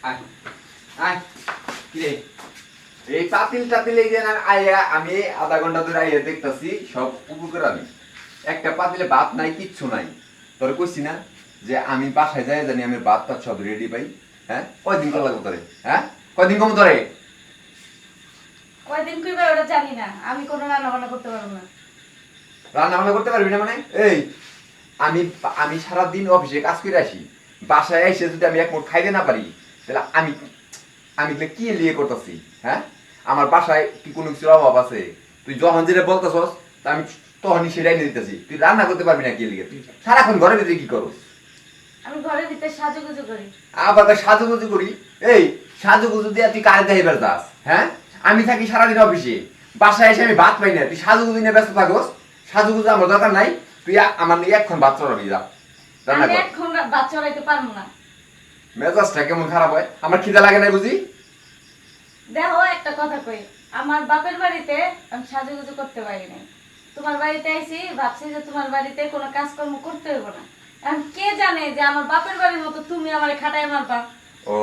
আয় আয় কি রে এই পাতিল টাতিল এই যে আইয়া আমি আধা ঘন্টা ধরে আইয়া দেখতাছি সব উপকার আমি একটা পাতিলে ভাত নাই কিচ্ছু নাই তোরে কইছি না যে আমি বাসায় যাই জানি আমি ভাত টাত সব রেডি পাই হ্যাঁ কয়দিন কল লাগবে তোরে হ্যাঁ কয়দিন কম তোরে কয়দিন কইবে ওটা জানি না, আমি কোনো রান্না বান্না করতে পারবো না। রান্না বান্না করতে পারবি না মানে এই আমি আমি সারাদিন অফিসে কাজ করে আসি বাসায় এসে যদি আমি এক মুঠ খাইতে না পারি তাহলে আমি আমি কি লিয়ে করতেছি হ্যাঁ আমার বাসায় কি কোনো কিছুর অভাব আছে তুই যখন যেটা বলতেছস তা আমি তখনই সেটাই নিয়ে দিতেছি তুই রান্না করতে পারবি না কি লিগে তুই সারাক্ষণ ঘরের ভিতরে কি করস আমি ঘরের ভিতরে সাজুগুজু করি। আবার সাজুগুজু করি এই সাজুগুজু দিয়ে তুই কারে দেখাইবার যাস হ্যাঁ আমি থাকি সারাদিন অফিসে বাসায় এসে আমি ভাত পাই না তুই সাজুগুজু নিয়ে ব্যস্ত থাকস সাজুগুজু আমার দরকার নাই তুই আমার নিয়ে এখন ভাত চড়াবি যা রান্না আমি কর এখন ভাত চড়াইতে পারবো না। মেজাজটা কেমন খারাপ হয় আমার খিদা লাগে না বুঝি দেখো একটা কথা কই, আমার বাপের বাড়িতে আমি সাজুগুজু করতে পারি নাই। তোমার বাড়িতে আইছি, ভাবছি যে তোমার বাড়িতে কোনো কাজকর্ম করতে হইব না। এখন কে জানে যে আমার বাপের বাড়ির মতো তুমি আমারে খাটায় মারবা। ও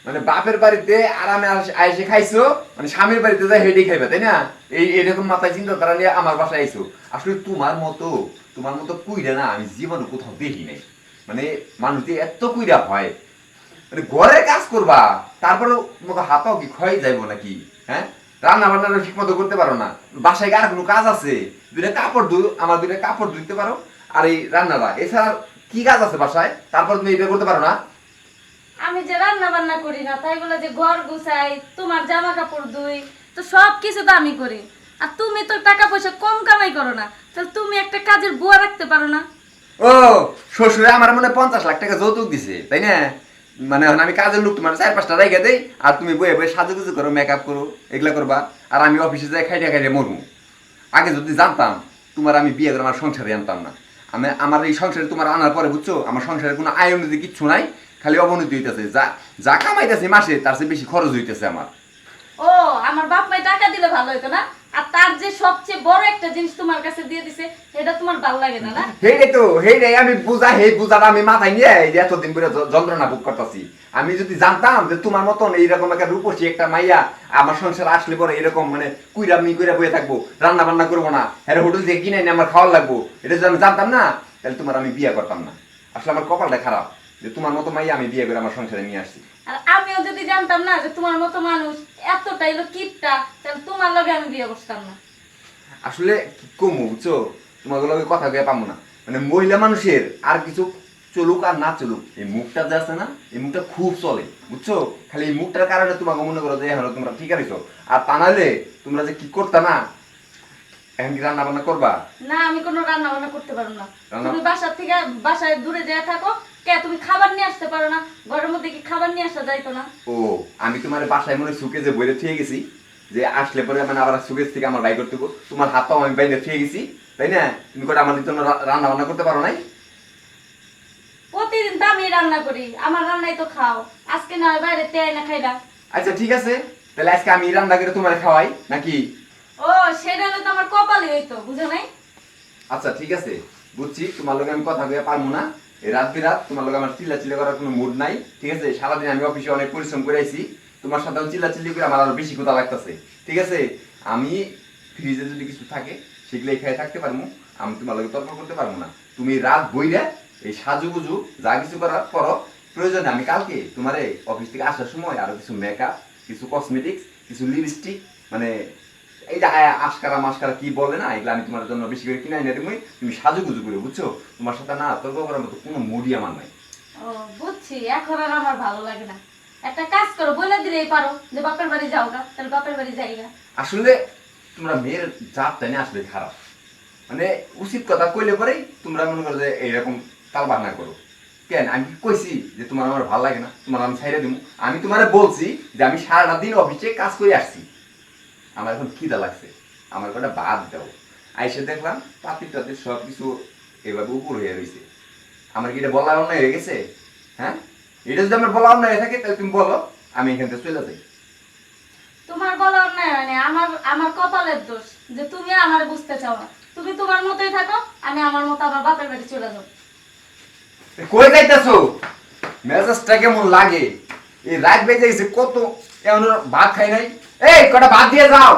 মানে বাপের বাড়িতে আরামে আইসে খাইছো মানে স্বামীর বাড়িতে যাই হেডি খাইবে তাই না এই এরকম মাথায় চিন্তা তারা নিয়ে আমার বাসায় আইছো আসলে তোমার মতো কুইরা না আমি জীবনে কোথাও দেখি নাই মানে মানুষ যে এত কুইরা হয় মানে ঘরে কাজ করবা তারপরে তোমাকে হাতাও কি ক্ষয় যাইবো নাকি হ্যাঁ রান্না বান্না ঠিক মতো করতে পারো না বাসায় আর কোনো কাজ আছে আমার দুইটা কাপড় ধুইতে পারো আর এই রান্নাটা এছাড়া কি কাজ আছে বাসায় তারপর তুমি এটা করতে পারো না আমি যে রান্না বান্না করি না তাই বলে যে ঘর গুছাই, তোমার জামা কাপড় ধুই, তো সব কিছু তো আমি করি। আর তুমি তো টাকা পয়সা কম কামাই করো না, তাহলে তুমি একটা কাজের বুয়া রাখতে পারো না? ও শ্বশুরে আমার মনে 50 লাখ টাকা যৌতুক দিছে তাই না মানে আমি কাজের লোক তোমার 4-5টা রেখে দেই আর তুমি বয়ে বয়ে সাজুগুজু করো মেকআপ করো এগুলা করবা আর আমি অফিসে যাই খাইটা খাইটা মরবো আগে যদি জানতাম তোমার আমি বিয়ে করে আমার সংসারে আনতাম না আমি আমার এই সংসারে তোমার আনার পরে বুঝছো আমার সংসারে কোনো আয় উন্নতি কিচ্ছু নাই খালি অবনতি হইতেছে যা যা কামাইতেছে মাসে তার চেয়ে বেশি খরচ হইতেছে আমার ও আমার বাপ মাই টাকা দিলে ভালো হতো না? আর তার যে সবচেয়ে বড় একটা জিনিস তোমার কাছে দিয়ে দিছে এটা তোমার ভালো লাগে না? না হেই আমি বুঝাটা আমি মাথায় নিয়ে এই যে এতদিন করে যন্ত্রণা ভোগ করতেছি আমি যদি জানতাম যে তোমার মতন এইরকম একটা রূপসী একটা মাইয়া আমার সংসার আসলে পরে এরকম মানে কুইরামি কইরা বয়ে থাকবো রান্না বান্না করবো না হ্যাঁ হোটেল থেকে কিনে এনে আমার খাওয়া লাগবো এটা যদি আমি জানতাম না তাহলে তোমার আমি বিয়ে করতাম না আসলে আমার কপালটা খারাপ যে তোমার মতো মাইয়া আমি বিয়ে করে আমার সংসারে নিয়ে আসছি আর আমিও যদি জানতাম না যে তোমার মতো মানুষ এতটাই কিপটা, তাহলে তোমার লগে আমি বিয়ে করতাম না। আসলে কি কমু বুঝছো তোমার লগে কথা কয়ে পাবো না মানে মহিলা মানুষের আর কিছু চলুক আর না চলুক এই মুখটা যে আছে না এই মুখটা খুব চলে বুঝছো খালি এই মুখটার কারণে তোমাকে মনে করো যে এখন তোমরা ঠিক আছো আর তা নাহলে তোমরা যে কি করতা না এখন কি রান্না বান্না করবা না আমি কোনো রান্না বান্না করতে পারবো না। রান্না- তুমি বাসার থেকে বাসায় দূরে যেয়ে থাকো, কে তুমি খাবার নিয়ে আসতে পারো না? ঘরের মধ্যে কি খাবার নিয়ে আসা যাইতো না? ও আমি তোমার বাসায় মনে সুকে যে বইরে থুয়ে গেছি যে আসলে পরে মানে আবার সুকেশ থেকে আমার বাই করতে গো তোমার হাত পাও আমি বাইরে থুয়ে গেছি তাই না তুমি করে আমাদের জন্য রান্না বান্না করতে পারো নাই প্রতিদিন তো আমি রান্না করি, আমার রান্নাই তো খাও। আজকে না হয় বাইরে তেই না খাইলা। আচ্ছা ঠিক আছে তাহলে আজকে আমি রান্না করে তোমার খাওয়াই নাকি ও সেটা হলে তো আমার কপালই হইতো, বুঝো নাই? আচ্ছা ঠিক আছে বুঝছি তোমার লগে আমি কথা কয়ে পারবো না এই রাত বিরাত তোমার লগে আমার চিল্লা করার কোনো মুড নাই ঠিক আছে সারাদিন আমি অফিসে অনেক পরিশ্রম করে আইছি তোমার সাথে চিল্লি করে আমার আরো বেশি কথা লাগতেছে ঠিক আছে আমি ফ্রিজে যদি কিছু থাকে সেগুলো খেয়ে থাকতে পারবো আমি তোমার লগে তর্ক করতে পারবো না তুমি রাত বইরা এই সাজুগুজু যা কিছু করার করো প্রয়োজনে আমি কালকে তোমার অফিস থেকে আসার সময় আরো কিছু মেকআপ কিছু কসমেটিক্স কিছু লিপস্টিক মানে এই যে আশকারা মাস্কারা কি বলে না এগুলো আমি তোমার জন্য বেশি করে কিনে এনে দেবো তুমি সাজুগুজু করে বুঝছো তোমার সাথে না তর্ক করার মতো কোনো মুডই আমার নাই ও বুঝছি, এখন আর আমার ভালো লাগে না। একটা কাজ করো, বলে দিলেই পারো যে বাপের বাড়ি যাও গা, তাহলে বাপের বাড়ি যাই গা। আসলে তোমরা মেয়ের জাতটা নিয়ে আসলে খারাপ মানে উচিত কথা কইলে পরেই তোমরা মনে করো যে এইরকম তাল বাহানা করো কেন আমি কি কইছি যে তোমার আমার ভালো লাগে না তোমার আমি ছাইড়ে দিব আমি তোমারে বলছি যে আমি সারাটা দিন অফিসে কাজ করে আসছি আমার এখন খিদা লাগছে আমার কটা ভাত দাও আইসে দেখলাম পাতির টাতির সব কিছু এভাবে উপর হয়ে রয়েছে আমার কি এটা বলা অন্যায় হয়ে গেছে হ্যাঁ এটা যদি আমার বলা অন্যায় হয়ে থাকে তাহলে তুমি বলো আমি এখান থেকে চলে যাই তোমার বলা অন্যায় হয় না, আমার আমার কপালের দোষ যে তুমি আমার বুঝতে চাও না। তুমি তোমার মতোই থাকো, আমি আমার মতো আমার বাপের বাড়ি চলে যাবো। কই যাইতেছো মেজাজটা কেমন লাগে এই রাত বেজে গেছে কত, এখন ওরা ভাত খাই নাই। এই কটা ভাত দিয়ে যাও।